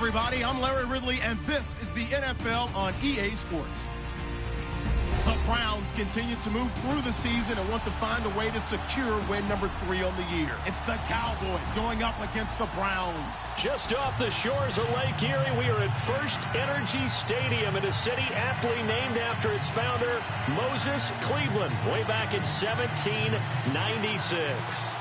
everybody. I'm Larry Ridley, and this is the NFL on EA Sports. The Browns continue to move through the season and want to find a way to secure win number 3 on the year. It's the Cowboys going up against the Browns. Just off the shores of Lake Erie, we are at First Energy Stadium in a city aptly named after its founder, Moses Cleveland, way back in 1796.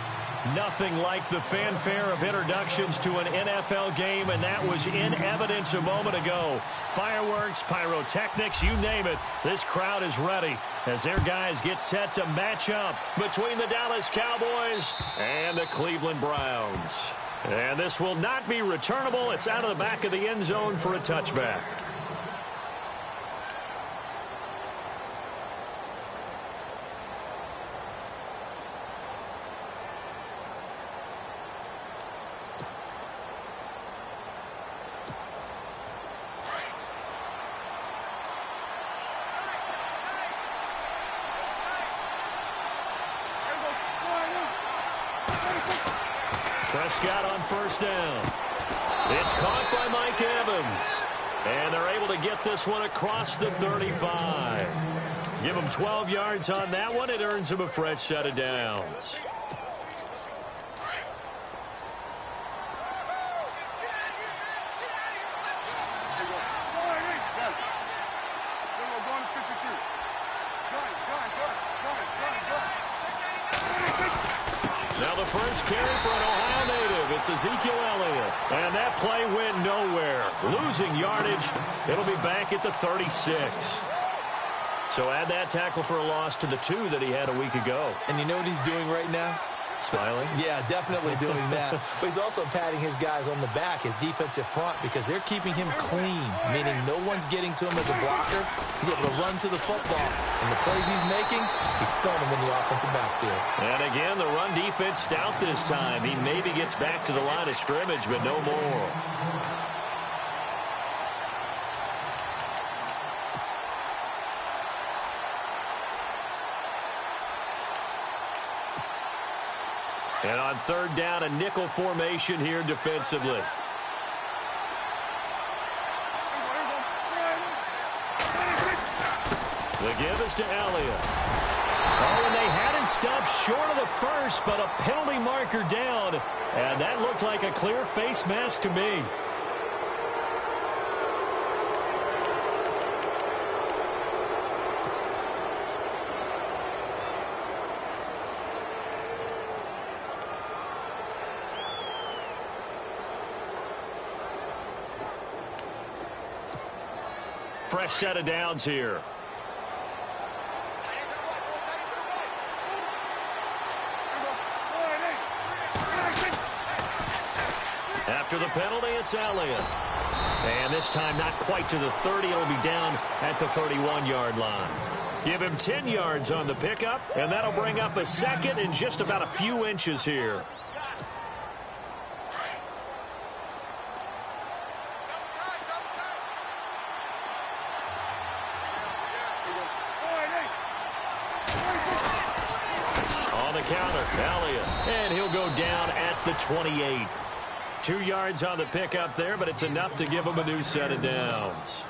Nothing like the fanfare of introductions to an NFL game, and that was in evidence a moment ago. Fireworks, pyrotechnics, you name it. This crowd is ready as their guys get set to match up between the Dallas Cowboys and the Cleveland Browns. And this will not be returnable. It's out of the back of the end zone for a touchback. Prescott on first down. It's caught by Mike Evans. And they're able to get this one across the 35. Give him 12 yards on that one. It earns him a fresh set of downs. Now the first carry for an Ohio native. It's Ezekiel Elliott. And that play went nowhere. Losing yardage. It'll be back at the 36. So add that tackle for a loss to the 2 that he had a week ago. And you know what he's doing right now? Smiling? Yeah, definitely doing that. But he's also patting his guys on the back, his defensive front, because they're keeping him clean, meaning no one's getting to him as a blocker. He's able to run to the football. And the plays he's making, he's throwing them in the offensive backfield. And again, the run defense stout this time. He maybe gets back to the line of scrimmage, but no more. And on third down, a nickel formation here defensively. The give is to Elliott. Oh, and they had him stopped short of the first, but a penalty marker down. And that looked like a clear face mask to me. Fresh set of downs here. After the penalty, it's Elliott. And this time not quite to the 30. It'll be down at the 31-yard line. Give him 10 yards on the pickup, and that'll bring up a second in just about a few inches here. Counter, Elliott, and he'll go down at the 28. 2 yards on the pickup there, but it's enough to give him a new set of downs.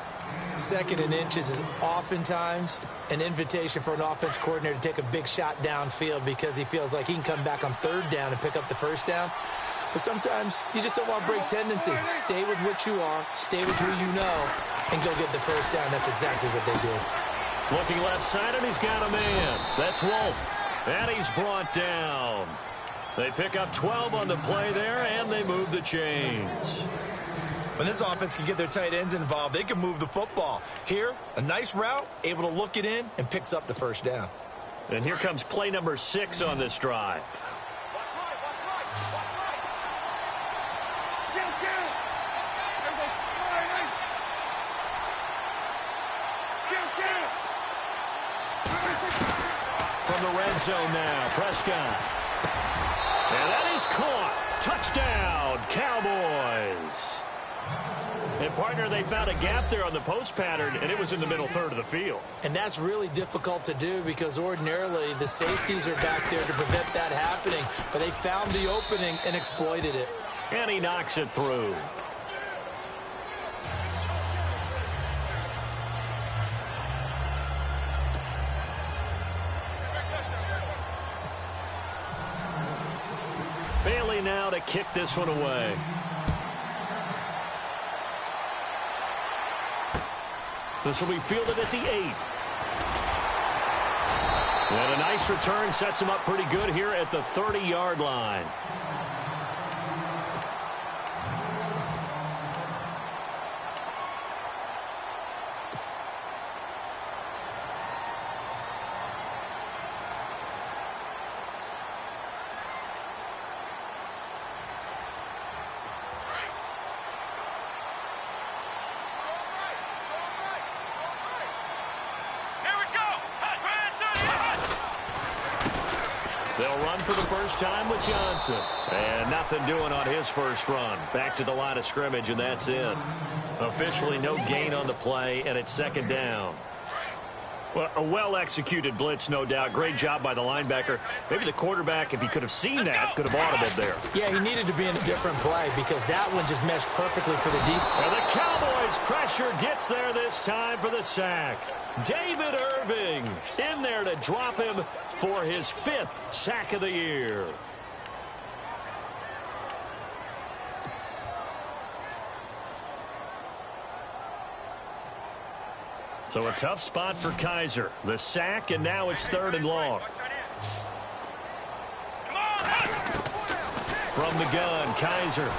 2nd and inches is oftentimes an invitation for an offense coordinator to take a big shot downfield because he feels like he can come back on 3rd down and pick up the 1st down. But sometimes you just don't want to break tendency. Stay with what you are, stay with who you know, and go get the 1st down. That's exactly what they did. Looking left side, and he's got a man. That's Wolf. And he's brought down. They pick up 12 on the play there, and they move the chains. When this offense can get their tight ends involved, they can move the football. Here, a nice route, able to look it in, and picks up the 1st down. And here comes play number 6 on this drive. From the red zone now, Prescott. And that is caught. Touchdown, Cowboys. And, partner, they found a gap there on the post pattern, and it was in the middle third of the field. And that's really difficult to do because ordinarily the safeties are back there to prevent that happening. But they found the opening and exploited it. And he knocks it through. play now to kick this one away. This will be fielded at the 8. And a nice return sets him up pretty good here at the 30-yard line. They'll run for the first time with Johnson. And nothing doing on his first run. Back to the line of scrimmage, and that's it. Officially no gain on the play, and it's second down. Well, a well-executed blitz, no doubt. Great job by the linebacker. Maybe the quarterback, if he could have seen that, could have audibled there. Yeah, he needed to be in a different play because that one just meshed perfectly for the deep. And the Cowboys' pressure gets there this time for the sack. David Irving in there to drop him for his 5th sack of the year. So a tough spot for Kaiser. The sack, and now it's 3rd and long. From the gun, Kaiser.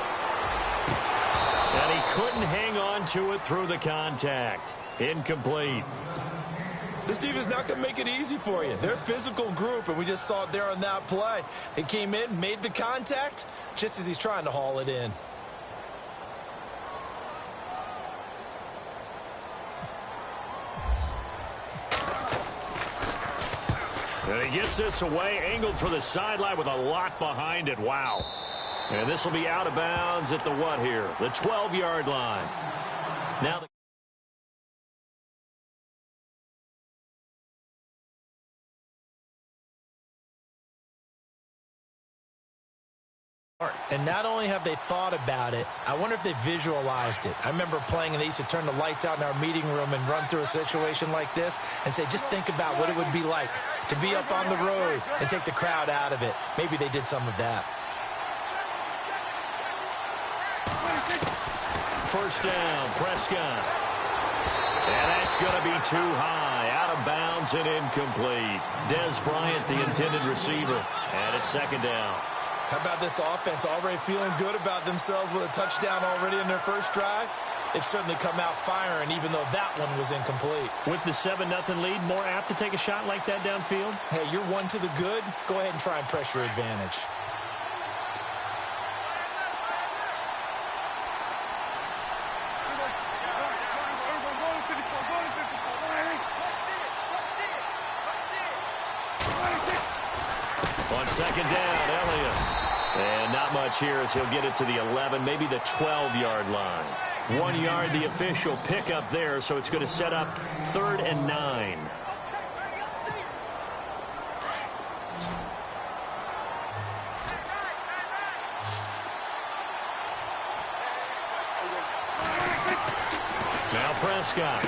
And he couldn't hang on to it through the contact. Incomplete. This defense is not going to make it easy for you. They're a physical group, and we just saw it there on that play. It came in, made the contact, just as he's trying to haul it in. And he gets this away, angled for the sideline with a lot behind it. Wow. And this will be out of bounds at the what here? The 12-yard line. Now the And not only have they thought about it, I wonder if they visualized it. I remember playing and they used to turn the lights out in our meeting room and run through a situation like this and say, just think about what it would be like to be up on the road and take the crowd out of it. Maybe they did some of that. First down, Prescott. And that's going to be too high. Out of bounds and incomplete. Dez Bryant, the intended receiver. And it's second down. How about this offense already feeling good about themselves with a touchdown already in their first drive? It's certainly come out firing, even though that one was incomplete. With the 7-0 lead, more apt to take a shot like that downfield? Hey, you're one to the good. Go ahead and try and press your advantage. On second down, Elliott. And not much here as he'll get it to the 11, maybe the 12-yard line. 1 yard, the official pickup there, so it's going to set up 3rd and 9. Now Prescott.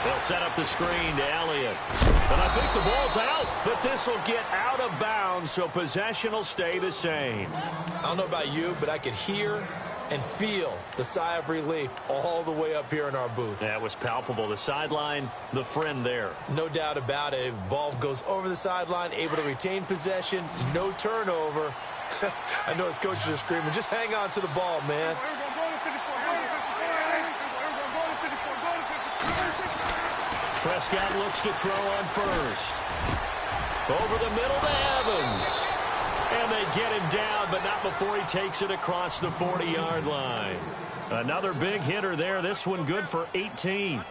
They'll set up the screen to Elliott. And I think the ball's out, but this will get out of bounds, so possession will stay the same. I don't know about you, but I could hear and feel the sigh of relief all the way up here in our booth. That was palpable. The sideline, the friend there. No doubt about it. Ball goes over the sideline, able to retain possession, no turnover. I know his coaches are screaming, just hang on to the ball, man. Prescott looks to throw on first. Over the middle to Evans. And they get him down, but not before he takes it across the 40-yard line. Another big hitter there. This one good for 18.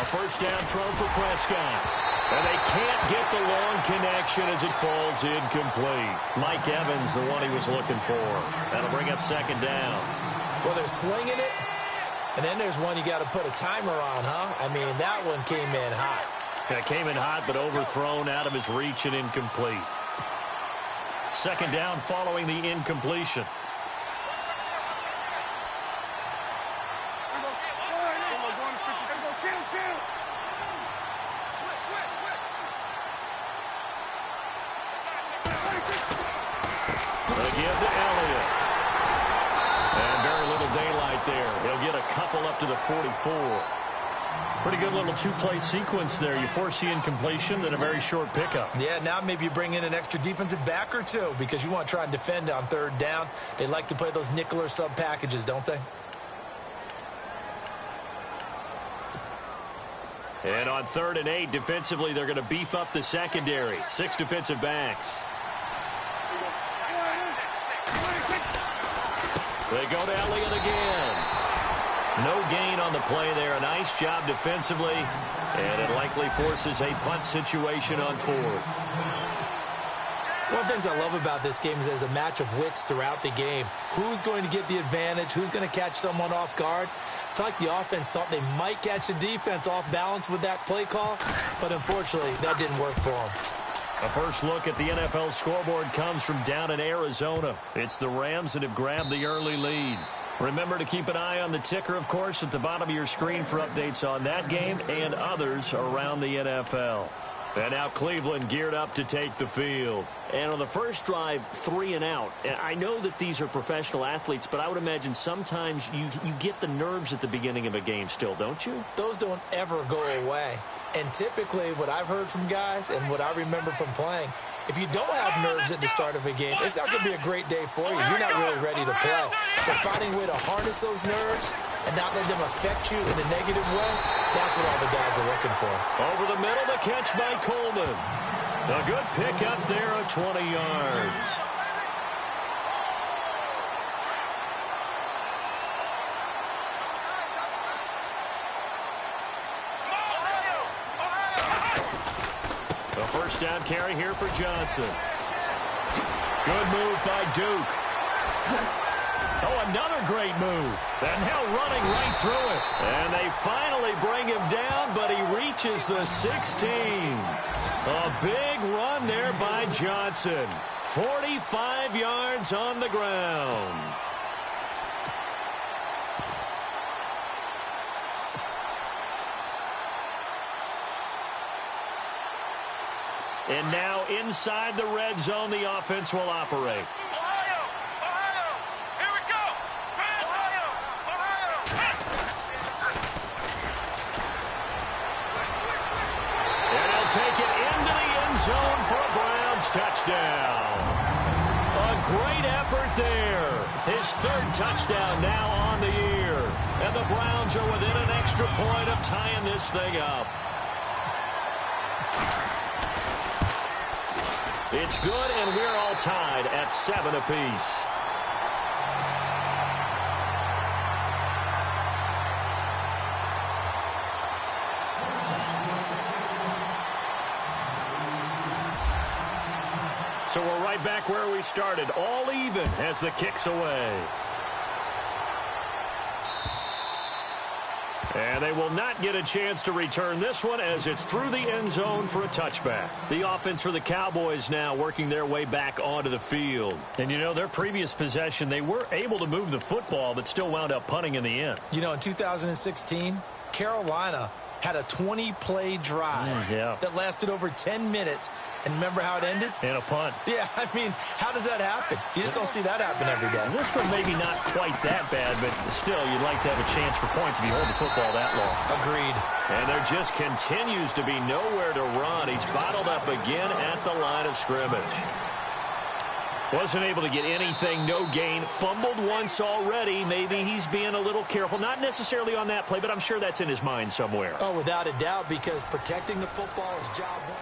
First down throw for Prescott. And they can't get the long connection as it falls incomplete. Mike Evans, the one he was looking for. That'll bring up second down. Well, they're slinging it, And then there's one you got to put a timer on, huh? I mean, that one came in hot. Yeah, came in hot, but overthrown, out of his reach and incomplete. Second down following the incompletion. They give to Elliott. And very little daylight there. He'll get a couple up to the 44. Pretty good little two-play sequence there. You force the incompletion, then a very short pickup. Yeah, now maybe you bring in an extra defensive back or two because you want to try and defend on third down. They like to play those nickel or sub packages, don't they? And on 3rd and 8, defensively, they're going to beef up the secondary. 6 defensive backs. They go to Elliott again. No gain on the play there. A nice job defensively. And it likely forces a punt situation on 4th. One of the things I love about this game is there's a match of wits throughout the game. Who's going to get the advantage? Who's going to catch someone off guard? I feel like the offense thought they might catch the defense off balance with that play call, but unfortunately, that didn't work for them. A first look at the NFL scoreboard comes from down in Arizona. It's the Rams that have grabbed the early lead. Remember to keep an eye on the ticker, of course, at the bottom of your screen for updates on that game and others around the NFL. And now Cleveland geared up to take the field. And on the first drive, 3 and out. I know that these are professional athletes, but I would imagine sometimes you get the nerves at the beginning of a game still, don't you? Those don't ever go away. And typically what I've heard from guys and what I remember from playing, if you don't have nerves at the start of a game, it's not going to be a great day for you. You're not really ready to play. So finding a way to harness those nerves and not let them affect you in a negative way, that's what all the guys are looking for. Over the middle, the catch by Coleman. A good pick up there at 20 yards. A first down carry here for Johnson. Good move by Duke. Oh, another great move. And now running right through it. And they finally bring him down, but he reaches the 16. A big run there by Johnson. 45 yards on the ground. And now inside the red zone, the offense will operate. Ohio! Here we go! Ohio! And he'll take it into the end zone for a Browns touchdown. A great effort there. His 3rd touchdown now on the year. And the Browns are within an extra point of tying this thing up. It's good, and we're all tied at 7 apiece. So we're right back where we started, all even as the kick's away. And they will not get a chance to return this one as it's through the end zone for a touchback. The offense for the Cowboys now working their way back onto the field. And, you know, their previous possession, they were able to move the football but still wound up punting in the end. You know, in 2016, Carolina had a 20-play drive that lasted over 10 minutes. And remember how it ended? And a punt. Yeah, I mean, how does that happen? You just don't see that happen every day. This one maybe not quite that bad, but still, you'd like to have a chance for points if you hold the football that long. Agreed. And there just continues to be nowhere to run. He's bottled up again at the line of scrimmage. Wasn't able to get anything, no gain. Fumbled once already. Maybe he's being a little careful. Not necessarily on that play, but I'm sure that's in his mind somewhere. Oh, without a doubt, because protecting the football is job one.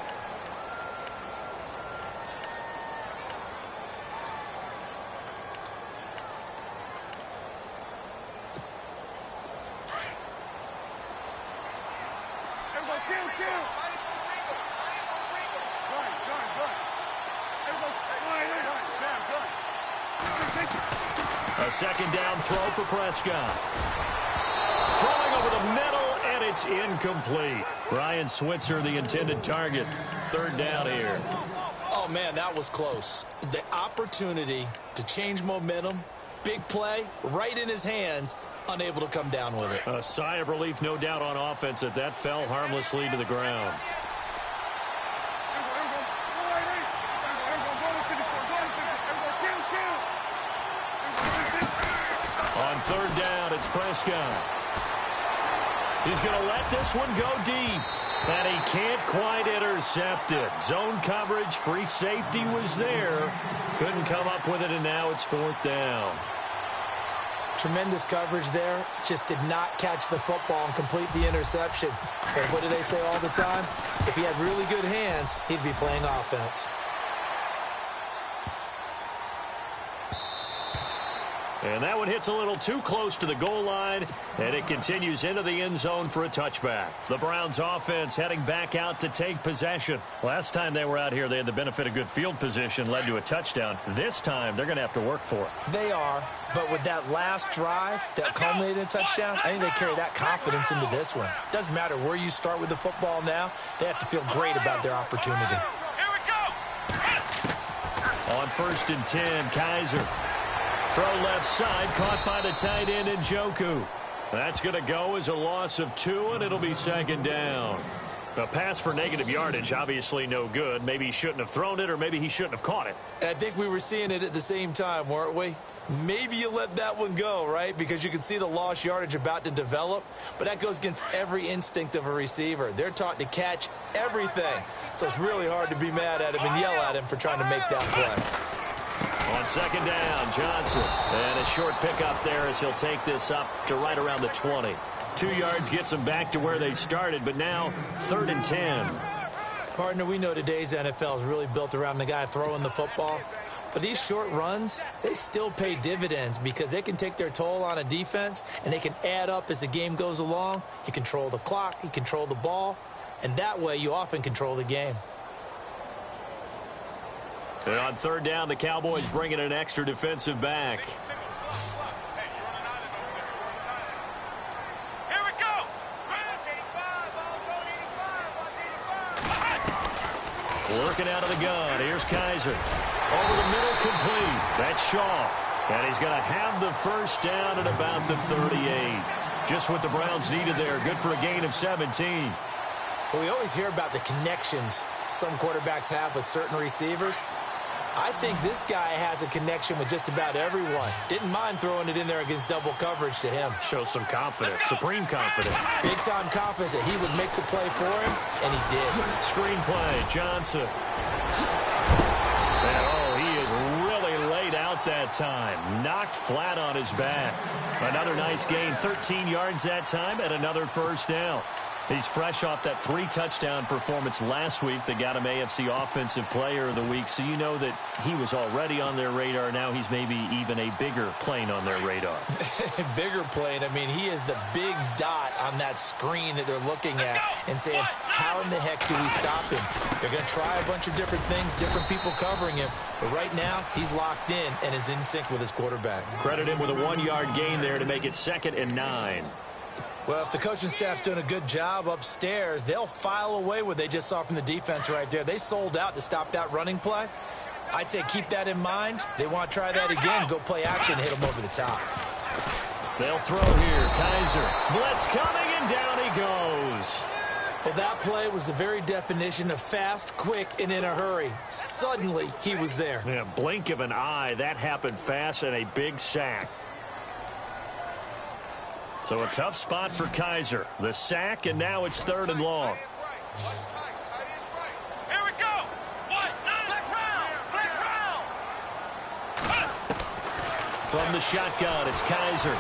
A second down throw for Prescott. It's incomplete. Ryan Switzer, the intended target. Third down here. Oh, man, that was close. The opportunity to change momentum, big play, right in his hands, unable to come down with it. A sigh of relief, no doubt, on offense that fell harmlessly to the ground. On third down, it's Prescott. He's going to let this one go deep. And he can't quite intercept it. Zone coverage, free safety was there. Couldn't come up with it, and now it's fourth down. Tremendous coverage there. Just did not catch the football and complete the interception. And what do they say all the time? If he had really good hands, he'd be playing offense. And that one hits a little too close to the goal line, and it continues into the end zone for a touchback. The Browns offense heading back out to take possession. Last time they were out here, they had the benefit of good field position, led to a touchdown. This time, they're going to have to work for it. They are, but with that last drive that culminated in a touchdown, I think they carry that confidence into this one. Doesn't matter where you start with the football now, they have to feel great about their opportunity. Here we go. On 1st and 10, Kaiser. Throw left side, caught by the tight end Njoku. That's going to go as a loss of 2, and it'll be second down. A pass for negative yardage, obviously no good. Maybe he shouldn't have thrown it, or maybe he shouldn't have caught it. I think we were seeing it at the same time, weren't we? Maybe you let that one go, right? Because you can see the lost yardage about to develop. But that goes against every instinct of a receiver. They're taught to catch everything. So it's really hard to be mad at him and yell at him for trying to make that play. On second down, Johnson. And a short pickup there as he'll take this up to right around the 20. 2 yards gets them back to where they started, but now 3rd and 10. Partner, we know today's NFL is really built around the guy throwing the football. But these short runs, they still pay dividends because they can take their toll on a defense, and they can add up as the game goes along. You control the clock, you control the ball, and that way you often control the game. And on 3rd down, the Cowboys bring in an extra defensive back. Here we go. Working out of the gun. Here's Kaiser. Over the middle, complete. That's Shaw. And he's going to have the first down at about the 38. Just what the Browns needed there. Good for a gain of 17. Well, we always hear about the connections some quarterbacks have with certain receivers. I think this guy has a connection with just about everyone. Didn't mind throwing it in there against double coverage to him. Shows some confidence, supreme confidence. Big-time confidence that he would make the play for him, and he did. Screenplay, Johnson. And, oh, he is really laid out that time. Knocked flat on his back. Another nice gain, 13 yards that time, and another first down. He's fresh off that 3-touchdown performance last week that got him AFC Offensive Player of the Week, so you know that he was already on their radar. Now he's maybe even a bigger plane on their radar. Bigger plane. I mean, he is the big dot on that screen that they're looking at and saying, how in the heck do we stop him? They're going to try a bunch of different things, different people covering him, but right now he's locked in and is in sync with his quarterback. Credit him with a 1-yard gain there to make it 2nd and 9. Well, if the coaching staff's doing a good job upstairs, they'll file away what they just saw from the defense right there. They sold out to stop that running play. I'd say keep that in mind. They want to try that again, go play action, hit them over the top. They'll throw here. Kaiser. Blitz coming, and down he goes. Well, that play was the very definition of fast, quick, and in a hurry. Suddenly, he was there. Yeah, blink of an eye. That happened fast, and a big sack. So a tough spot for Kaiser. The sack, and now it's 3rd and long. Here we go. Flex round. From the shotgun, it's Kaiser.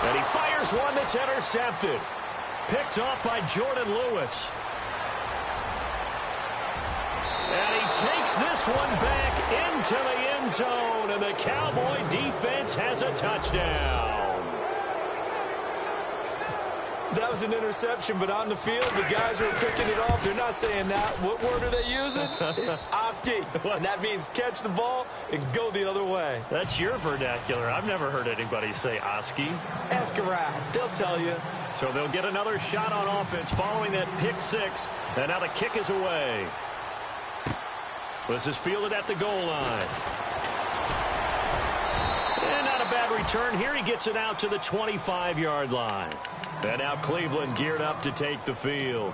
And he fires one that's intercepted. Picked off by Jordan Lewis. And he takes this one back into the end zone, and the Cowboy defense has a touchdown. That was an interception, but on the field, the guys who are picking it off, they're not saying that. What word are they using? It's Oski, and that means catch the ball and go the other way. That's your vernacular. I've never heard anybody say Oski. Ask around. They'll tell you. So they'll get another shot on offense following that pick six, and now the kick is away. This is fielded at the goal line. And not a bad return here. He gets it out to the 25-yard line. And now Cleveland geared up to take the field.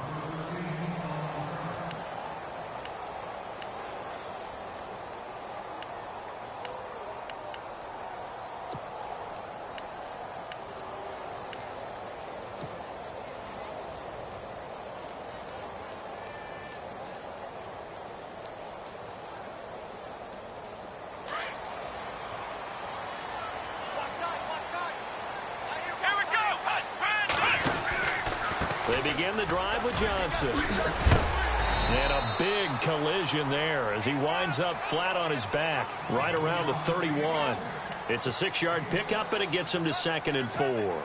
They begin the drive with Johnson. And a big collision there as he winds up flat on his back right around the 31. It's a 6-yard pickup, and it gets him to 2nd and 4.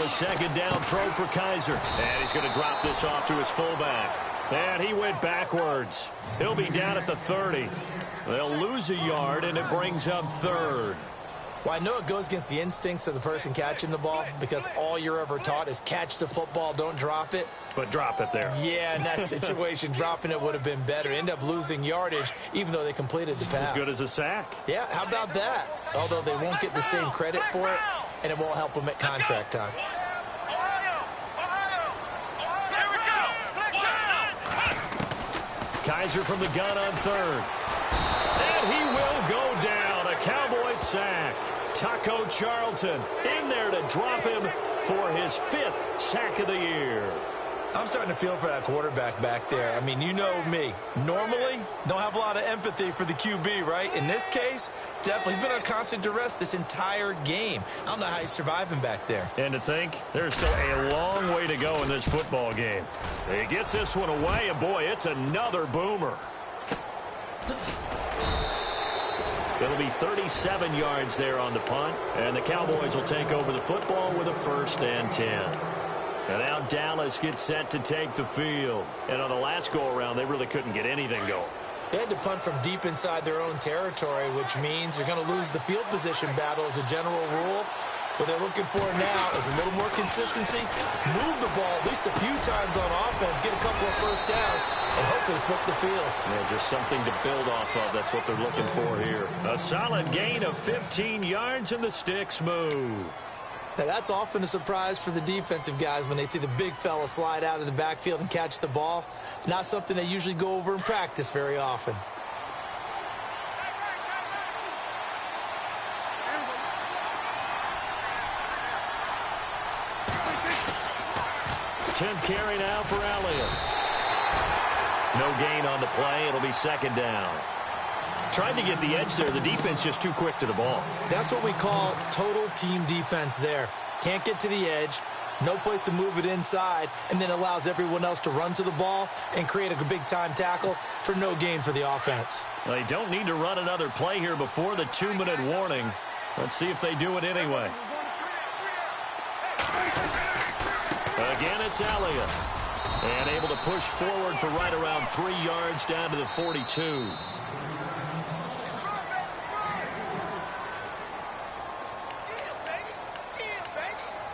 Second down throw for Kaiser. And he's going to drop this off to his fullback. And he went backwards. He'll be down at the 30. They'll lose a yard, and it brings up 3rd. Well, I know it goes against the instincts of the person catching the ball because all you're ever taught is catch the football, don't drop it. But drop it there. Yeah, in that situation, dropping it would have been better. End up losing yardage, even though they completed the pass. As good as a sack. Yeah, how about that? Although they won't get the same credit for it, and it won't help them at contract time. Kaiser from the gun on 3rd. And he will go down. A Cowboys sack. Taco Charlton in there to drop him for his 5th sack of the year. I'm starting to feel for that quarterback back there. I mean, you know me. Normally, don't have a lot of empathy for the QB, right? In this case, definitely. He's been on constant duress this entire game. I don't know how he's surviving back there. And to think, there's still a long way to go in this football game. He gets this one away, and boy, it's another boomer. It'll be 37 yards there on the punt, and the Cowboys will take over the football with a 1st and 10. And now Dallas gets set to take the field. And on the last go-around, they really couldn't get anything going. They had to punt from deep inside their own territory, which means they're going to lose the field position battle as a general rule. What they're looking for now is a little more consistency, move the ball at least a few times on offense, get a couple of 1st downs, and hopefully flip the field. Yeah, just something to build off of. That's what they're looking for here. A solid gain of 15 yards, and the sticks move. Now, that's often a surprise for the defensive guys when they see the big fella slide out of the backfield and catch the ball. Not something they usually go over in practice very often. Tenth carry now for Elliott. No gain on the play. It'll be 2nd down. Tried to get the edge there. The defense just too quick to the ball. That's what we call total team defense there. Can't get to the edge, no place to move it inside, and then allows everyone else to run to the ball and create a big-time tackle for no gain for the offense. They don't need to run another play here before the 2-minute warning. Let's see if they do it anyway. Again, it's Elliott. And able to push forward for right around 3 yards down to the 42.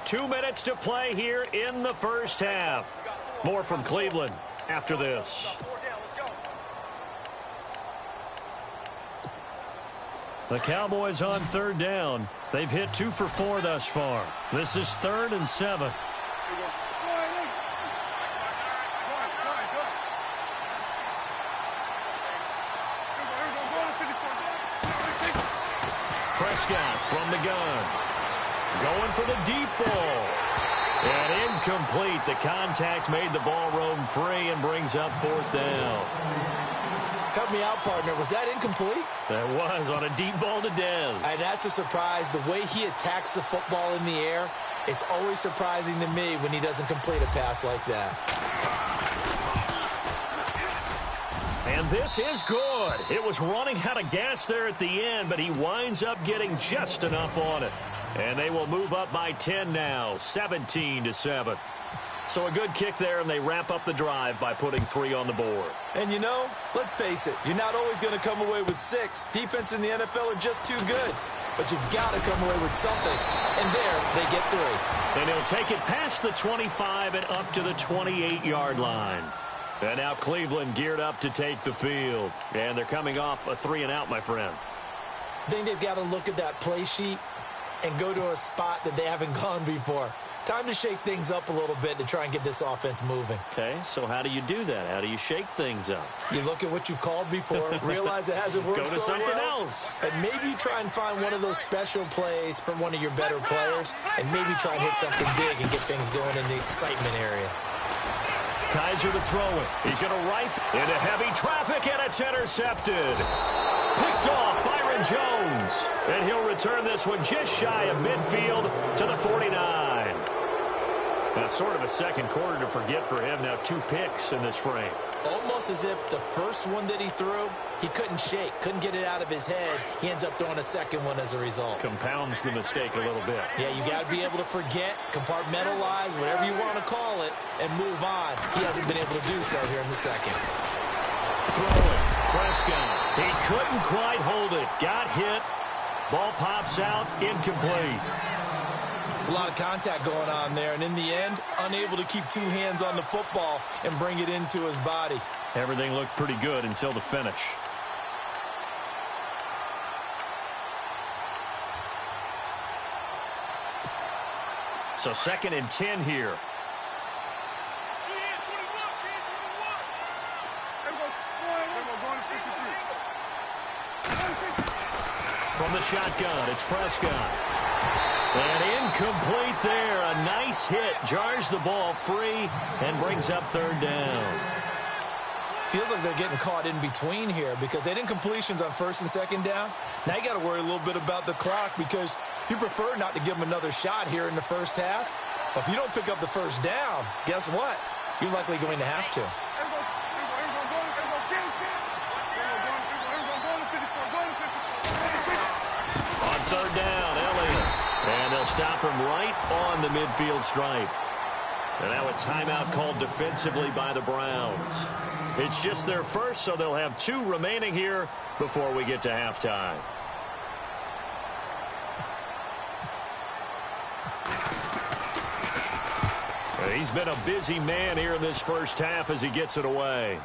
2 minutes to play here in the 1st half. More from Cleveland after this. The Cowboys on 3rd down. They've hit 2 for 4 thus far. This is 3rd and 7. Prescott from the gun. Going for the deep ball. And incomplete. The contact made the ball roam free and brings up 4th down. Help me out, partner. Was that incomplete? That was on a deep ball to Dez. And that's a surprise. The way he attacks the football in the air, it's always surprising to me when he doesn't complete a pass like that. And this is good. It was running out of gas there at the end, but he winds up getting just enough on it. And they will move up by 10 now, 17-7. So a good kick there, and they wrap up the drive by putting 3 on the board. And you know, let's face it, you're not always going to come away with 6. Defense in the NFL are just too good. But you've got to come away with something. And there, they get 3. And he'll take it past the 25 and up to the 28-yard line. And now Cleveland geared up to take the field. And they're coming off a 3-and-out, my friend. I think they've got to look at that play sheet and go to a spot that they haven't gone before. Time to shake things up a little bit to try and get this offense moving. Okay, so how do you do that? How do you shake things up? You look at what you've called before, realize it hasn't worked Go to so something well, else. and maybe try and find one of those special plays from one of your better players, and maybe try and hit something big and get things going in the excitement area. Kaiser to throw it. He's going to rifle into heavy traffic, and it's intercepted. Picked off Byron Jones. And he'll return this one just shy of midfield to the 49. That's sort of a second quarter to forget for him. Now 2 picks in this frame. Almost as if the first one that he threw, he couldn't shake, couldn't get it out of his head. He ends up throwing a second one as a result. Compounds the mistake a little bit. Yeah, you got to be able to forget, compartmentalize, whatever you want to call it, and move on. He hasn't been able to do so here in the second. Throwing. Prescott. He couldn't quite hold it. Got hit. Ball pops out. Incomplete. It's a lot of contact going on there, and in the end, unable to keep 2 hands on the football and bring it into his body. Everything looked pretty good until the finish. So 2nd and 10 here. From the shotgun, it's Prescott. And incomplete there. A nice hit. Jars the ball free and brings up 3rd down. Feels like they're getting caught in between here because they didn't completions on 1st and 2nd down. Now you got to worry a little bit about the clock because you prefer not to give them another shot here in the first half. But if you don't pick up the 1st down, guess what? You're likely going to have to. On 3rd down, Elliott. And they'll stop him right on the midfield stripe. And now a timeout called defensively by the Browns. It's just their first, so they'll have 2 remaining here before we get to halftime. He's been a busy man here in this first half as he gets it away.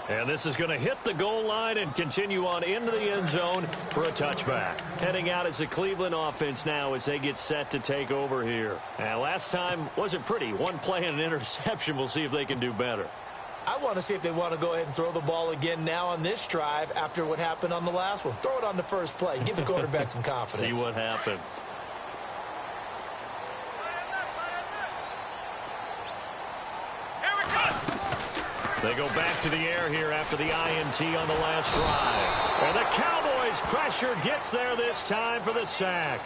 And this is going to hit the goal line and continue on into the end zone for a touchback. Heading out as the Cleveland offense now as they get set to take over here. And last time wasn't pretty. 1 play and an interception. We'll see if they can do better. I want to see if they want to go ahead and throw the ball again now on this drive after what happened on the last one. Throw it on the first play. Give the quarterback some confidence. See what happens. They go back to the air here after the INT on the last drive. And the Cowboys pressure gets there this time for the sack.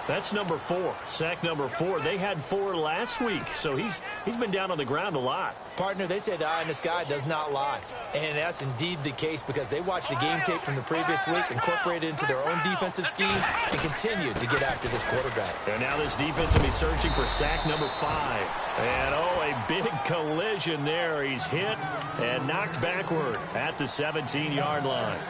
That's number 4. Sack number 4. They had 4 last week, so he's been down on the ground a lot. Partner, they say the eye in the sky does not lie. And that's indeed the case because they watched the game tape from the previous week, incorporated it into their own defensive scheme, and continued to get after this quarterback. And now this defense will be searching for sack number 5. And, a big collision there. He's hit and knocked backward at the 17-yard line.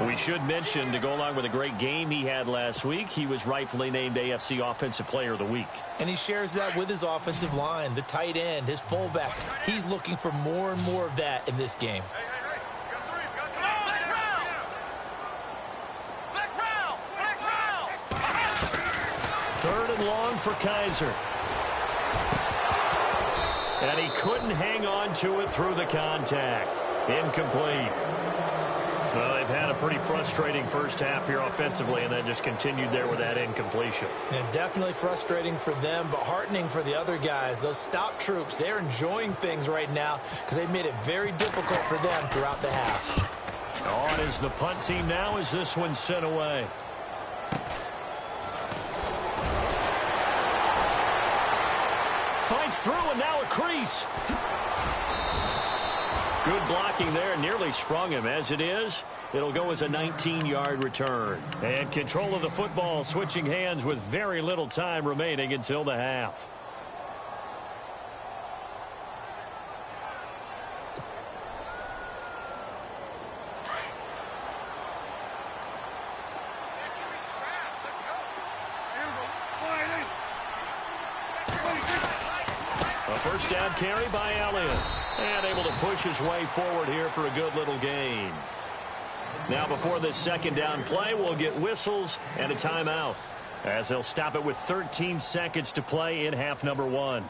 We should mention, to go along with a great game he had last week, he was rightfully named AFC Offensive Player of the Week. And he shares that with his offensive line, the tight end, his fullback. He's looking for more and more of that in this game. Third and long for Kaiser. And he couldn't hang on to it through the contact. Incomplete. Well, they've had a pretty frustrating first half here offensively, and then just continued there with that incompletion. Yeah, definitely frustrating for them, but heartening for the other guys. Those stop troops, they're enjoying things right now because they've made it very difficult for them throughout the half. On is the punt team now as this one's sent away. Fights through, and now a crease. Good blocking there, nearly sprung him. As it is, it'll go as a 19-yard return. And control of the football switching hands with very little time remaining until the half. A first down carry by Elliott. And able to push his way forward here for a good little gain. Now before this second down play, we'll get whistles and a timeout, as they'll stop it with 13 seconds to play in half number 1.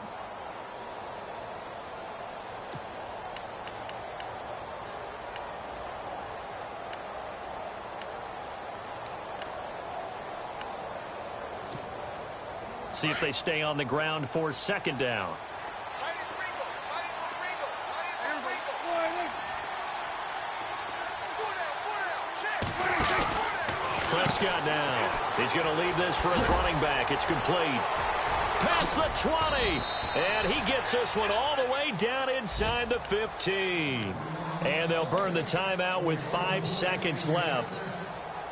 See if they stay on the ground for second down. Prescott now. He's going to leave this for his running back. It's complete. Past the 20. And he gets this one all the way down inside the 15. And they'll burn the timeout with 5 seconds left.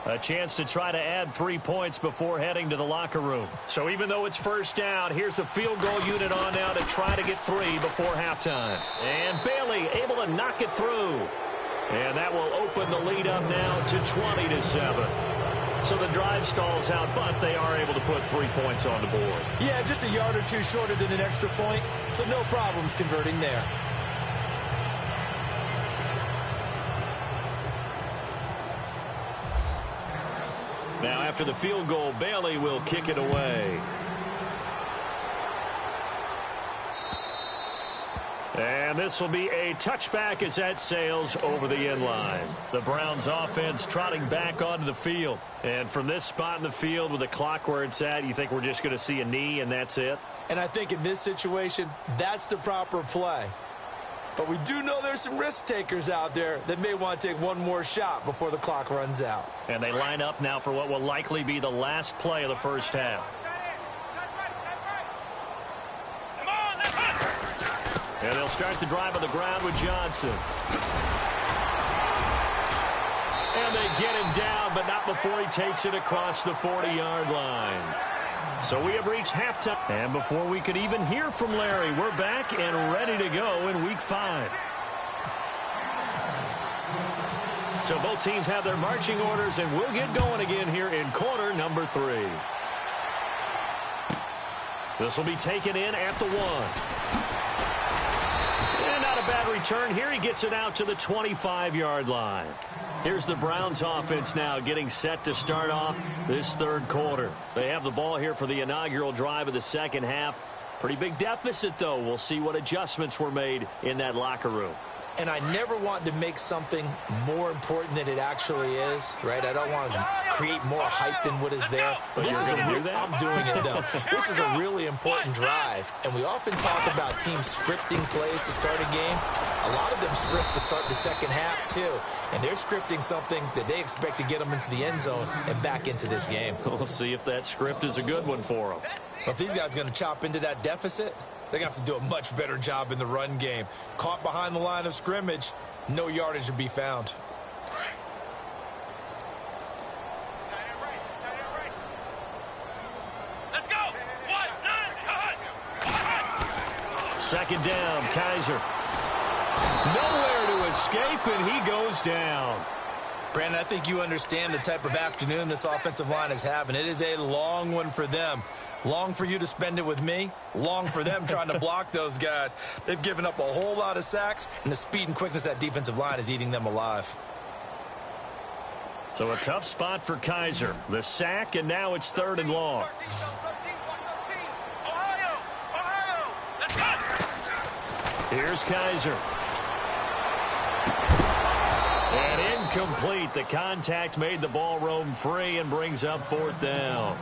A chance to try to add 3 points before heading to the locker room. So even though it's first down, here's the field goal unit on now to try to get 3 before halftime. And Bailey able to knock it through. And that will open the lead up now to 20-7. So the drive stalls out, but they are able to put 3 points on the board. Yeah, just a yard or two shorter than an extra point, so no problems converting there. Now after the field goal, Bailey will kick it away. And this will be a touchback as that sails over the end line. The Browns offense trotting back onto the field. And from this spot in the field with the clock where it's at, you think we're just going to see a knee and that's it? And I think in this situation, that's the proper play. But we do know there's some risk takers out there that may want to take one more shot before the clock runs out. And they line up now for what will likely be the last play of the first half. And they'll start the drive on the ground with Johnson. And they get him down, but not before he takes it across the 40-yard line. So we have reached halftime. And before we could even hear from Larry, we're back and ready to go in Week 5. So both teams have their marching orders, and we'll get going again here in quarter number 3. This will be taken in at the 1. Bad return here. He gets it out to the 25-yard line. Here's the Browns offense now getting set to start off this third quarter. They have the ball here for the inaugural drive of the second half. Pretty big deficit, though. We'll see what adjustments were made in that locker room. And I never want to make something more important than it actually is, right? I don't want to create more hype than what is there. But this is I'm doing it, though. This is a really important drive. And we often talk about teams scripting plays to start a game. A lot of them script to start the second half, too. And they're scripting something that they expect to get them into the end zone and back into this game. We'll see if that script is a good one for them. But if these guys are going to chop into that deficit, they're going to have to do a much better job in the run game. Caught behind the line of scrimmage, no yardage to be found. Let's go. 1-9. Second down, Kaiser. Nowhere to escape, and he goes down. Brandon, I think you understand the type of afternoon this offensive line is having. It is a long one for them. Long for you to spend it with me. Long for them trying to block those guys. They've given up a whole lot of sacks, and the speed and quickness of that defensive line is eating them alive. So a tough spot for Kaiser. The sack, and now it's 3rd and long. Ohio. Let's go. Here's Kaiser. And in Incomplete. The contact made the ball roam free and brings up 4th down.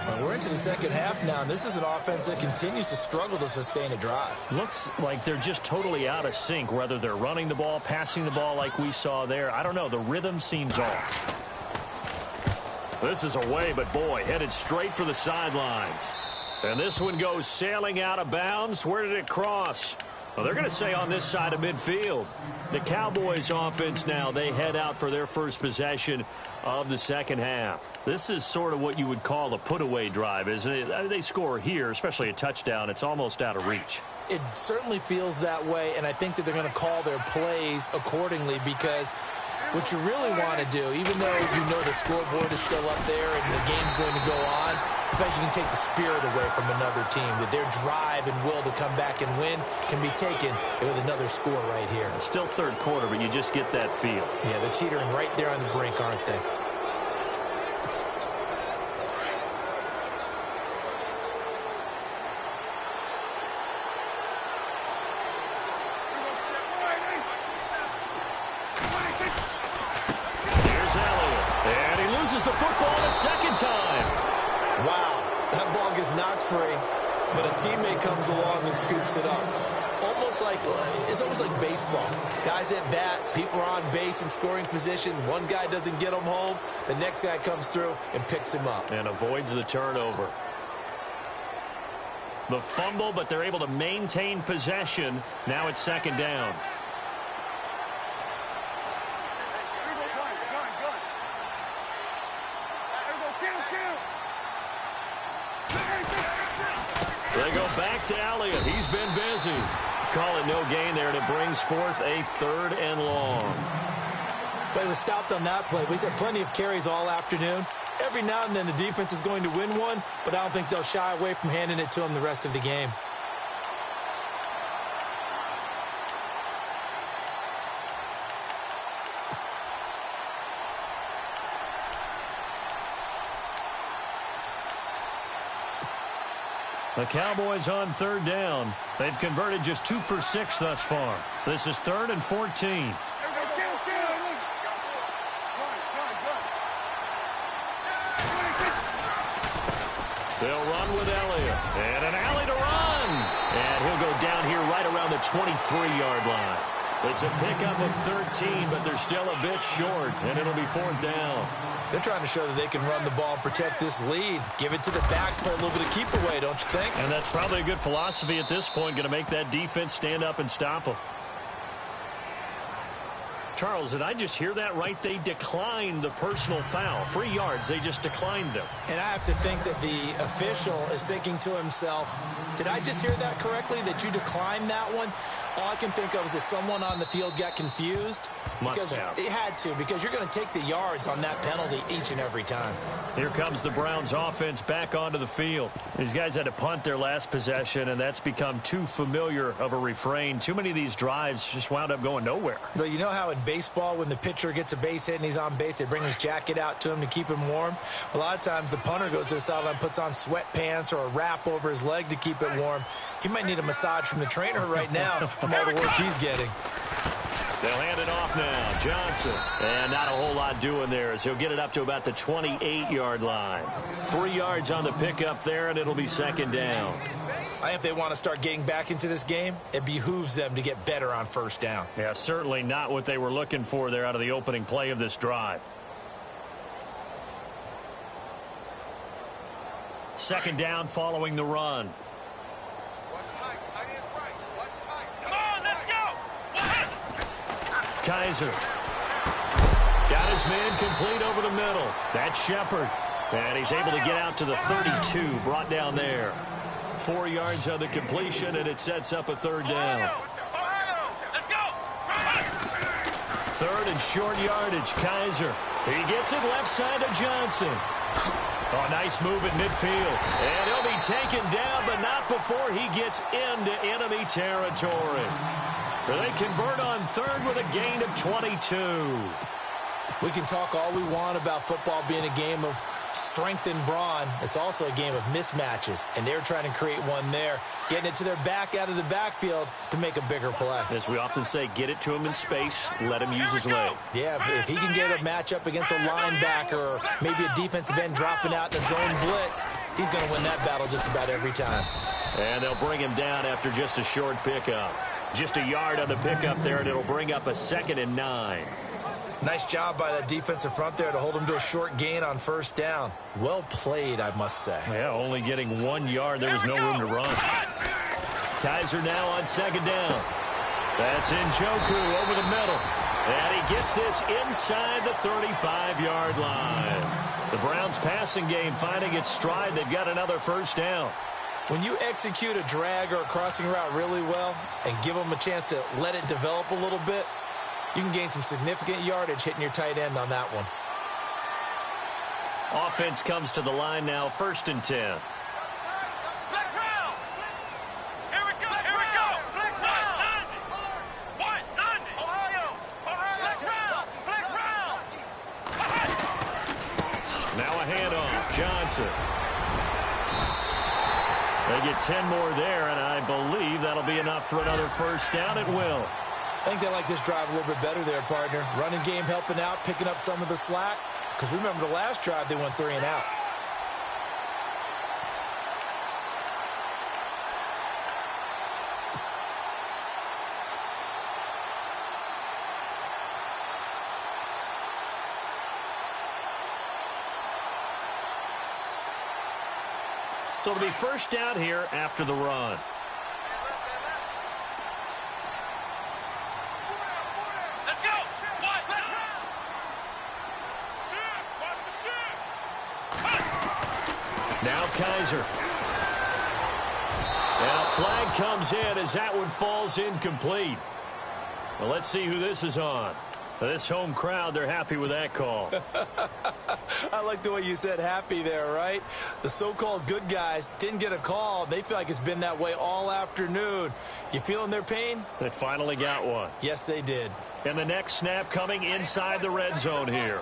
Well, we're into the second half now, and this is an offense that continues to struggle to sustain a drive. Looks like they're just totally out of sync, whether they're running the ball, passing the ball like we saw there. I don't know. The rhythm seems off. This is away, but boy, headed straight for the sidelines. And this one goes sailing out of bounds. Where did it cross? Well, they're going to say on this side of midfield. The Cowboys offense now, they head out for their first possession of the second half. This is sort of what you would call a put-away drive, isn't it? They score here, especially a touchdown. It's almost out of reach. It certainly feels that way, and I think that they're going to call their plays accordingly, because what you really want to do, even though you know the scoreboard is still up there and the game's going to go on, I think you can take the spirit away from another team, that their drive and will to come back and win can be taken with another score right here. Still third quarter, but you just get that feel. Yeah, they're teetering right there on the brink, aren't they? Here's Elliott, and he loses the football a second time. Wow, that ball gets knocked free, but a teammate comes along and scoops it up. It's almost like baseball. Guys at bat, people are on base in scoring position. One guy doesn't get him home. The next guy comes through and picks him up. And avoids the turnover. The fumble, but they're able to maintain possession. Now it's second down. They go back to Elliott. He's been busy. Call it no gain there, and it brings forth a 3rd and long. But it was stopped on that play. He's had plenty of carries all afternoon. Every now and then the defense is going to win one, but I don't think they'll shy away from handing it to him the rest of the game. The Cowboys on 3rd down. They've converted just 2 for 6 thus far. This is 3rd and 14. They'll run with Elliott. And an alley to run. And he'll go down here right around the 23-yard line. It's a pickup of 13, but they're still a bit short, and it'll be 4th down. They're trying to show that they can run the ball and protect this lead. Give it to the backs, play a little bit of keep away, don't you think? And that's probably a good philosophy at this point, going to make that defense stand up and stop them. Charles, did I just hear that right? They declined the personal foul. 3 yards, they just declined them. And I have to think that the official is thinking to himself, did I just hear that correctly, that you declined that one? All I can think of is that someone on the field got confused. Must have. It had to, because you're going to take the yards on that penalty each and every time. Here comes the Browns offense back onto the field. These guys had to punt their last possession, and that's become too familiar of a refrain. Too many of these drives just wound up going nowhere. But you know how in baseball, when the pitcher gets a base hit and he's on base, they bring his jacket out to him to keep him warm? A lot of times the punter goes to the sideline, puts on sweatpants or a wrap over his leg to keep it warm. He might need a massage from the trainer right now from all the work he's getting. They'll hand it off now. Johnson. And not a whole lot doing there as he'll get it up to about the 28-yard line. 3 yards on the pickup there, and it'll be second down. I think if they want to start getting back into this game, it behooves them to get better on first down. Yeah, certainly not what they were looking for there out of the opening play of this drive. Second down following the run. Kaiser. Got his man complete over the middle. That's Shepard. And he's able to get out to the 32, brought down there. 4 yards on the completion, and it sets up a third down. Third and short yardage, Kaiser. He gets it left side of Johnson. Oh, nice move in midfield. And he'll be taken down, but not before he gets into enemy territory. They convert on third with a gain of 22. We can talk all we want about football being a game of strength and brawn. It's also a game of mismatches, and they're trying to create one there, getting it to their back out of the backfield to make a bigger play. As we often say, get it to him in space, let him use his leg. Yeah, if he can get a matchup against a linebacker or maybe a defensive end dropping out in a zone blitz, he's going to win that battle just about every time. And they'll bring him down after just a short pickup. Just a yard on the pickup there, and it'll bring up a 2nd and 9. Nice job by that defensive front there to hold him to a short gain on first down. Well played, I must say. Yeah, only getting 1 yard. There was no room to run. Kaiser now on 2nd down. That's Njoku over the middle. And he gets this inside the 35-yard line. The Browns passing game finding its stride. They've got another first down. When you execute a drag or a crossing route really well and give them a chance to let it develop a little bit, you can gain some significant yardage hitting your tight end on that one. Offense comes to the line now, 1st and 10. Here we go. Here we go. What? Ohio. Flex round. Now a handoff. Johnson. They get 10 more there, and I believe that'll be enough for another first down. It will. I think they like this drive a little bit better there, partner. Running game helping out, picking up some of the slack. Because remember the last drive, they went 3 and out. So it'll be first down here after the run. Let's go. What? Now Kaiser. And a flag comes in as that one falls incomplete. Well, let's see who this is on. This home crowd, they're happy with that call. I like the way you said happy there, right? The so-called good guys didn't get a call. They feel like it's been that way all afternoon. You feeling their pain? They finally got one. Yes, they did. And the next snap coming inside the red zone here.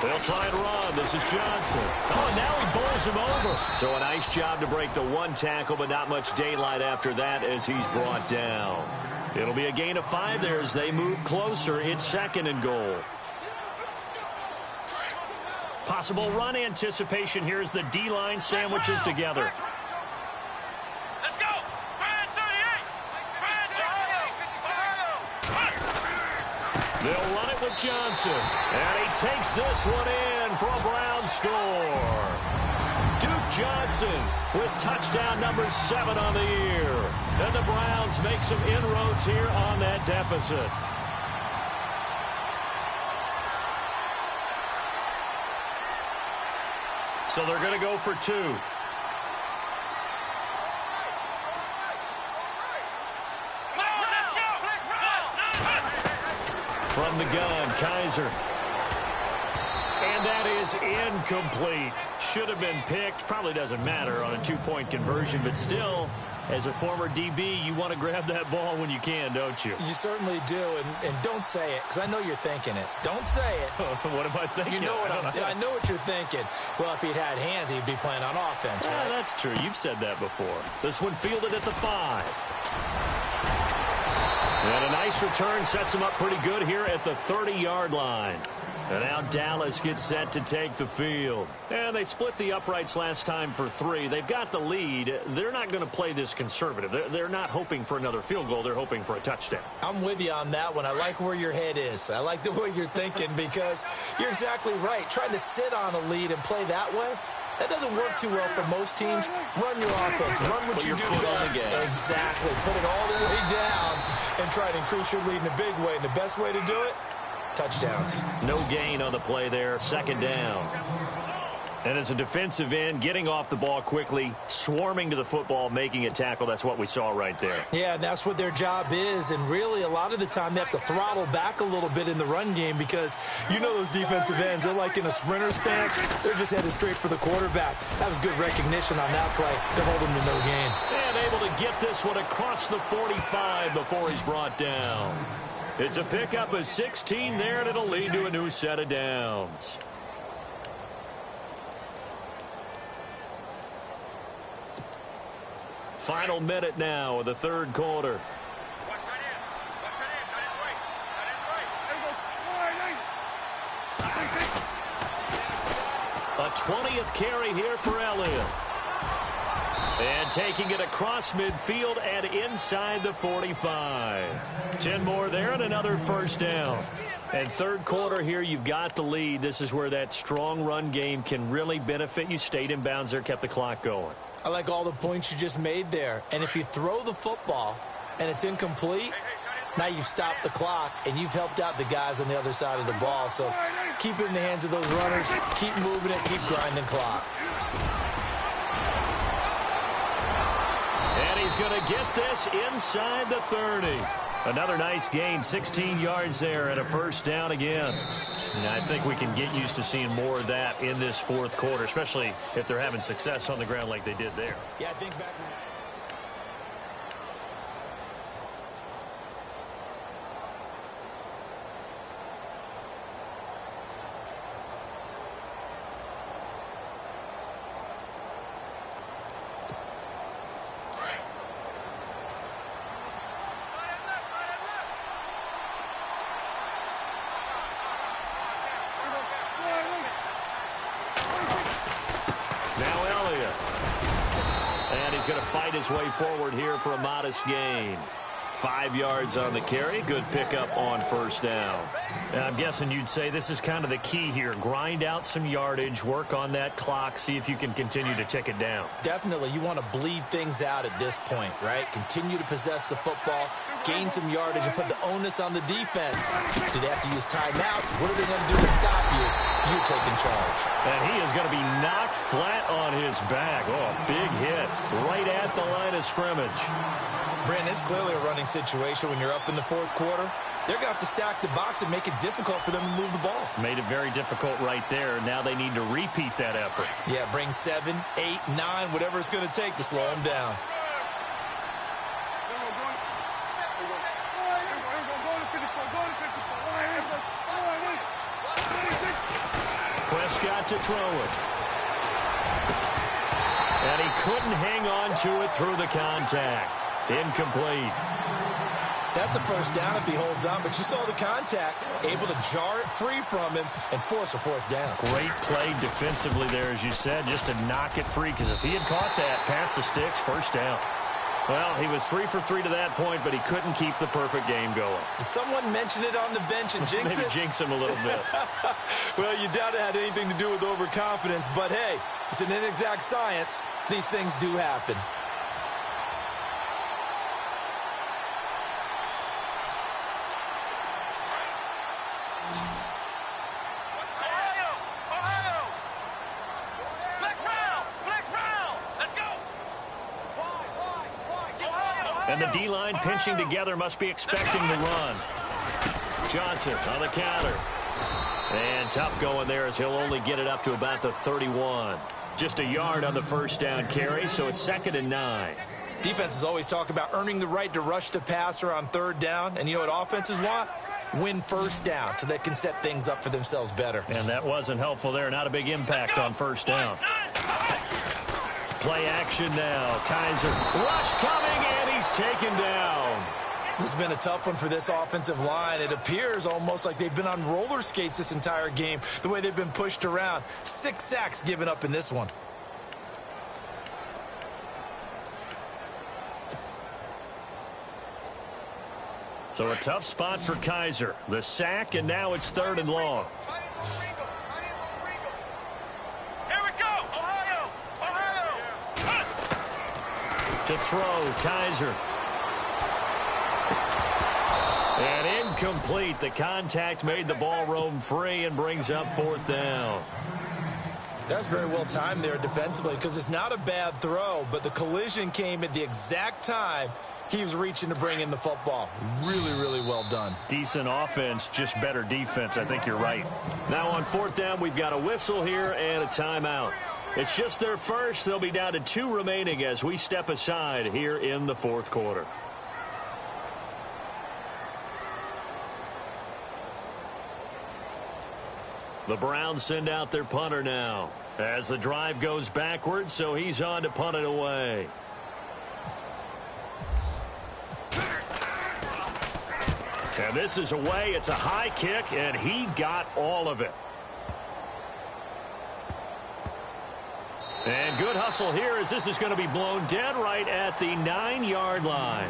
They'll try and run. This is Johnson. Oh, and now he bowls him over. So a nice job to break the 1 tackle, but not much daylight after that as he's brought down. It'll be a gain of 5 there as they move closer. It's 2nd and goal. Possible run anticipation here as the D-line sandwiches together. Let's go. Brand 38. They'll run it with Johnson. And he takes this one in for a Brown score. Duke Johnson with touchdown number 7 on the year. And the Browns make some inroads here on that deficit. So they're going to go for 2. From the gun, Kaiser. And that is incomplete. Should have been picked. Probably doesn't matter on a 2-point conversion, but still, as a former DB, you want to grab that ball when you can, don't you? You certainly do, and don't say it, because I know you're thinking it. Don't say it. What am I thinking? You know what I know what you're thinking. Well, if he'd had hands, he'd be playing on offense, right? Yeah, that's true. You've said that before. This one fielded at the 5. And a nice return sets him up pretty good here at the 30-yard line. And now Dallas gets set to take the field. And they split the uprights last time for 3. They've got the lead. They're not going to play this conservative. They're not hoping for another field goal. They're hoping for a touchdown. I'm with you on that one. I like where your head is. I like the way you're thinking because you're exactly right. Trying to sit on a lead and play that way, that doesn't work too well for most teams. Run your offense. Run what you do best. Exactly. Put it all the way down and try to increase your lead in a big way. And the best way to do it, touchdowns. No gain on the play there. 2nd down. And as a defensive end, getting off the ball quickly, swarming to the football, making a tackle, that's what we saw right there. Yeah, that's what their job is. And really, a lot of the time, they have to throttle back a little bit in the run game because you know those defensive ends, they're like in a sprinter stance. They're just headed straight for the quarterback. That was good recognition on that play to hold him to no gain. And able to get this one across the 45 before he's brought down. It's a pickup of 16 there, and it'll lead to a new set of downs. Final minute now of the third quarter. A 20th carry here for Elliott. And taking it across midfield and inside the 45. 10 more there and another first down. And third quarter here, you've got the lead. This is where that strong run game can really benefit you. Stayed in bounds there, kept the clock going. I like all the points you just made there. And if you throw the football and it's incomplete, now you've stopped the clock and you've helped out the guys on the other side of the ball. So keep it in the hands of those runners. Keep moving it. Keep grinding clock. And he's going to get this inside the 30. Another nice gain, 16 yards there and a first down again. And I think we can get used to seeing more of that in this fourth quarter, especially if they're having success on the ground like they did there. Yeah, I think back. Now Elliott. And he's going to fight his way forward here for a modest gain. 5 yards on the carry. Good pickup on first down. And I'm guessing you'd say this is kind of the key here. Grind out some yardage, work on that clock, see if you can continue to tick it down. Definitely. You want to bleed things out at this point, right? Continue to possess the football, gain some yardage, and put the onus on the defense. Do they have to use timeouts? What are they going to do to stop you? You're taking charge. And he is going to be knocked flat on his back. Oh, a big hit right at the line of scrimmage. Brandon, it's clearly a running situation when you're up in the fourth quarter. They're going to have to stack the box and make it difficult for them to move the ball. Made it very difficult right there. Now they need to repeat that effort. Yeah, bring 7, 8, 9, whatever it's going to take to slow them down. Prescott to throw it. And he couldn't hang on to it through the contact. Incomplete. That's a first down if he holds on, but you saw the contact, able to jar it free from him and force a fourth down. Great play defensively there, as you said, just to knock it free, because if he had caught that, past the sticks, first down. Well, he was 3 for 3 to that point, but he couldn't keep the perfect game going. Did someone mention it on the bench and jinx it? Maybe jinx him a little bit. Well, you doubt it had anything to do with overconfidence, but hey, it's an inexact science. These things do happen. And the D-line pinching together must be expecting the run. Johnson on the counter. And tough going there as he'll only get it up to about the 31. Just a yard on the first down carry, so it's 2nd and 9. Defenses always talk about earning the right to rush the passer on third down. And you know what offenses want? Win first down so they can set things up for themselves better. And that wasn't helpful there. Not a big impact on first down. Play action now. Kaiser. Rush coming, and he's taken down. This has been a tough one for this offensive line. It appears almost like they've been on roller skates this entire game, the way they've been pushed around. 6 sacks given up in this one. So a tough spot for Kaiser. The sack, and now it's 3rd and long. To throw, Kaiser. And incomplete. The contact made the ball roam free and brings up 4th down. That's very well timed there defensively, because it's not a bad throw, but the collision came at the exact time he was reaching to bring in the football. Really, really well done. Decent offense, just better defense. I think you're right. Now on 4th down, we've got a whistle here and a timeout. It's just their first. They'll be down to 2 remaining as we step aside here in the 4th quarter. The Browns send out their punter now as the drive goes backwards, so he's on to punt it away. And this is away. It's a high kick, and he got all of it. And good hustle here as this is going to be blown dead right at the 9-yard line.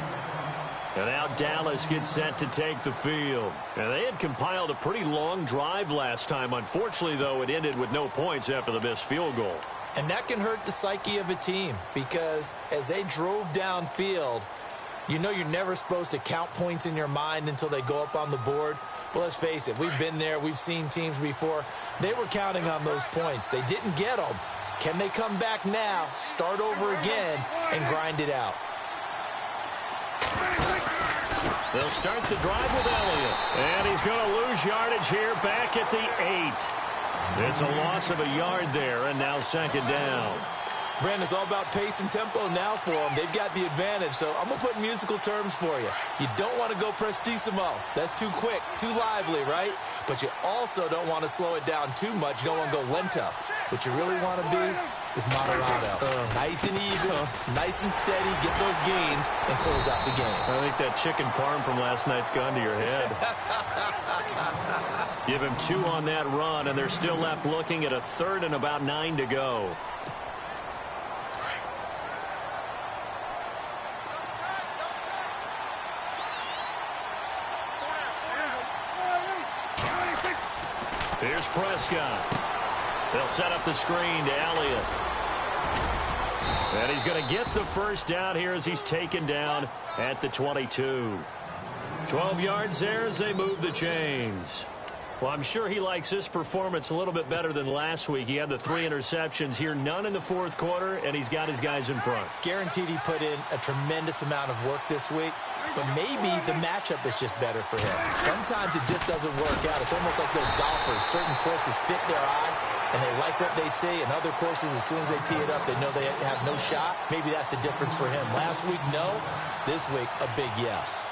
And now Dallas gets set to take the field. And they had compiled a pretty long drive last time. Unfortunately, though, it ended with no points after the missed field goal. And that can hurt the psyche of a team because as they drove downfield, you know you're never supposed to count points in your mind until they go up on the board. But let's face it, we've been there. We've seen teams before. They were counting on those points. They didn't get them. Can they come back now, start over again, and grind it out? They'll start the drive with Elliott. And he's going to lose yardage here back at the 8. It's a loss of a yard there, and now second down. Brandon, it's all about pace and tempo now for them. They've got the advantage, so I'm going to put musical terms for you. You don't want to go prestissimo. That's too quick, too lively, right? But you also don't want to slow it down too much. You don't want to go lento. What you really want to be is moderado. Nice and even, nice and steady, get those gains, and close out the game. I think that chicken parm from last night's gone to your head. Give him 2 on that run, and they're still left looking at a 3rd and about 9 to go. Here's Prescott. They'll set up the screen to Elliott. And he's going to get the first down here as he's taken down at the 22. 12 yards there as they move the chains. Well, I'm sure he likes his performance a little bit better than last week. He had the 3 interceptions here, none in the 4th quarter, and he's got his guys in front. Guaranteed he put in a tremendous amount of work this week, but maybe the matchup is just better for him. Sometimes it just doesn't work out. It's almost like those golfers. Certain courses fit their eye, and they like what they see, and other courses, as soon as they tee it up, they know they have no shot. Maybe that's the difference for him. Last week, no. This week, a big yes.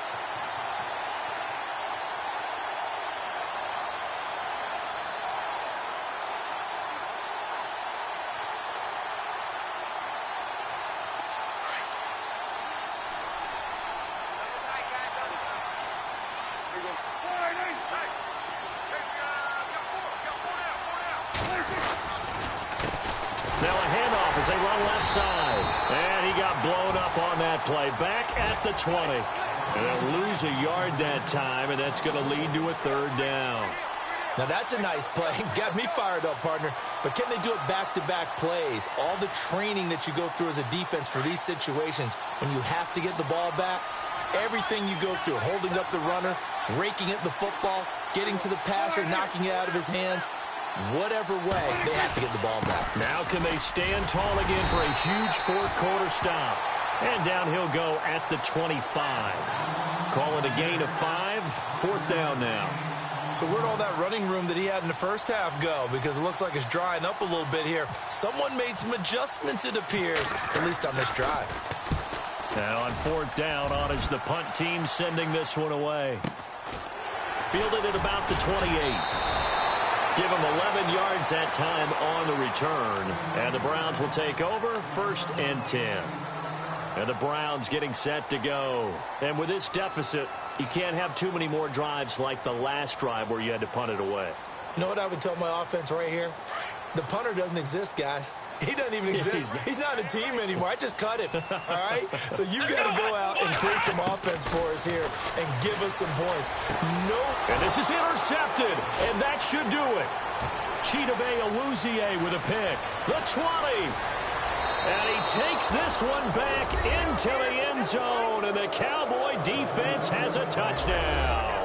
Now a handoff as they run left side. And he got blown up on that play. Back at the 20. And they'll lose a yard that time, and that's going to lead to a 3rd down. Now that's a nice play. Got me fired up, partner. But can they do it back-to-back plays? All the training that you go through as a defense for these situations, when you have to get the ball back, everything you go through, holding up the runner, raking at the football, getting to the passer, knocking it out of his hands, whatever way, they have to get the ball back. Now can they stand tall again for a huge 4th quarter stop? And down he'll go at the 25. Call it a gain of 5, 4th down now. So where'd all that running room that he had in the first half go? Because it looks like it's drying up a little bit here. Someone made some adjustments, it appears, at least on this drive. Now on 4th down, on is the punt team sending this one away. Fielded at about the 28. Give him 11 yards that time on the return. And the Browns will take over 1st and 10. And the Browns getting set to go. And with this deficit, you can't have too many more drives like the last drive where you had to punt it away. You know what I would tell my offense right here? The punter doesn't exist, guys. He doesn't even exist. He's not a team anymore. I just cut him, all right? So you've got to go out and create some offense for us here and give us some points. Nope. And this is intercepted, and that should do it. Chidobe Awuzie with a pick. The 20. And he takes this one back into the end zone, and the Cowboy defense has a touchdown.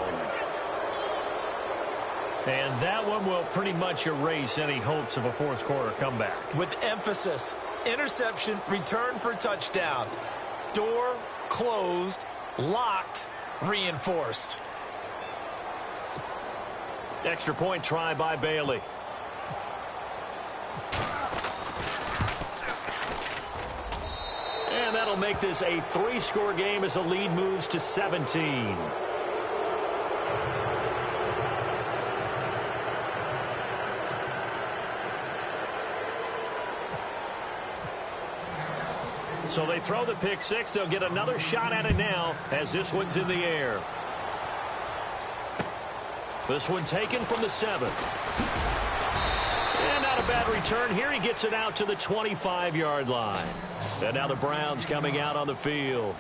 And that one will pretty much erase any hopes of a 4th quarter comeback. With emphasis, interception, return for touchdown. Door closed, locked, reinforced. Extra point try by Bailey. And that'll make this a 3-score game as the lead moves to 17. So they throw the pick six. They'll get another shot at it now as this one's in the air. This one taken from the 7. And not a bad return here. He gets it out to the 25-yard line. And now the Browns coming out on the field.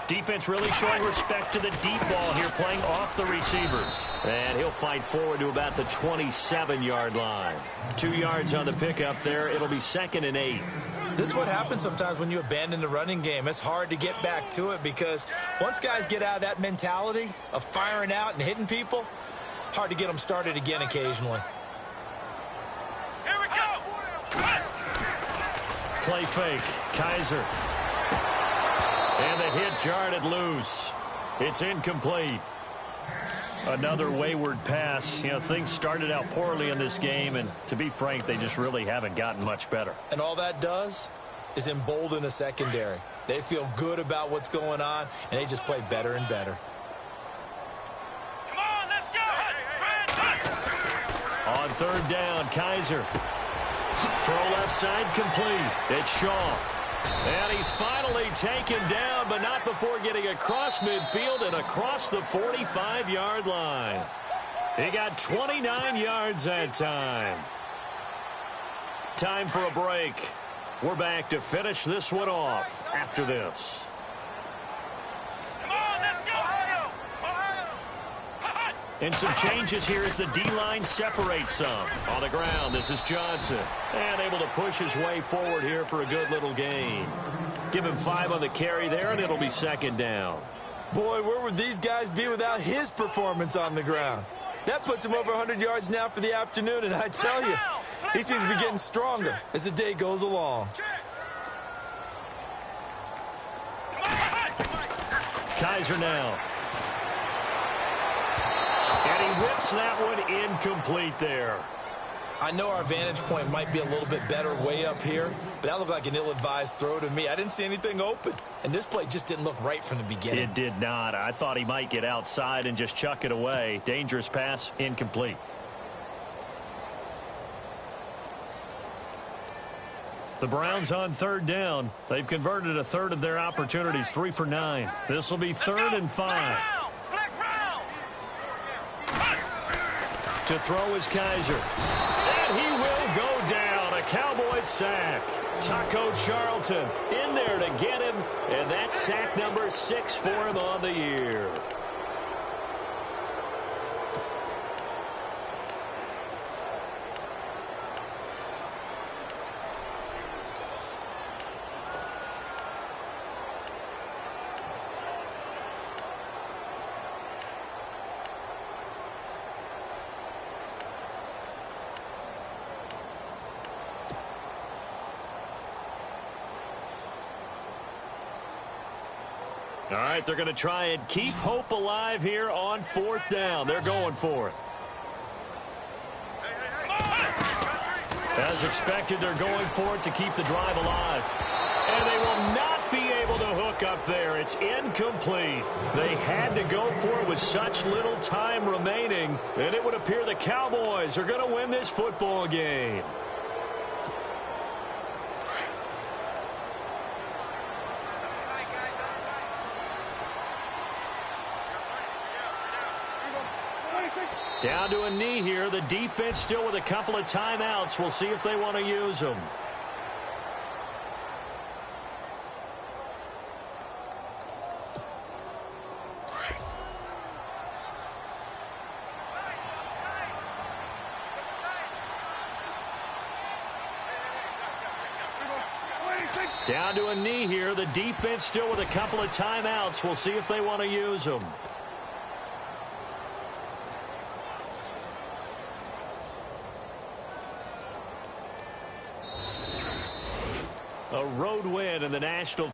Defense really showing respect to the deep ball here, playing off the receivers. And he'll fight forward to about the 27-yard line. 2 yards on the pickup there. It'll be 2nd and 8. This is what happens sometimes when you abandon the running game. It's hard to get back to it because once guys get out of that mentality of firing out and hitting people, hard to get them started again occasionally. Here we go. Play fake. Kaiser. And the hit jarred it loose. It's incomplete. Another wayward pass. You know, things started out poorly in this game, and to be frank, they just really haven't gotten much better. And all that does is embolden a secondary. They feel good about what's going on, and they just play better and better. Come on, let's go. On 3rd down, Kaiser. Throw left side complete. It's Shaw. And he's finally taken down, but not before getting across midfield and across the 45-yard line. He got 29 yards that time. Time for a break. We're back to finish this one off after this. Come on, let's go. Ohio. And some changes here as the D-line separates some. On the ground, this is Johnson. And able to push his way forward here for a good little gain. Give him 5 on the carry there, and it'll be 2nd down. Boy, where would these guys be without his performance on the ground? That puts him over 100 yards now for the afternoon, and I tell you, he seems to be getting stronger as the day goes along. Kaiser now. And he whips that one incomplete there. I know our vantage point might be a little bit better way up here, but that looked like an ill-advised throw to me. I didn't see anything open, and this play just didn't look right from the beginning. It did not. I thought he might get outside and just chuck it away. Dangerous pass, incomplete. The Browns on 3rd down. They've converted a third of their opportunities, 3 for 9. This will be 3rd and 5. To throw is Kaiser. And he will go down. A Cowboys sack. Taco Charlton in there to get him. And that's sack number 6 for him on the year. All right, they're going to try and keep hope alive here on 4th down. They're going for it. As expected, they're going for it to keep the drive alive. And they will not be able to hook up there. It's incomplete. They had to go for it with such little time remaining, and it would appear the Cowboys are going to win this football game. Down to a knee here. The defense still with a couple of timeouts. We'll see if they want to use them. Down to a knee here. The defense still with a couple of timeouts. We'll see if they want to use them. A road win in the National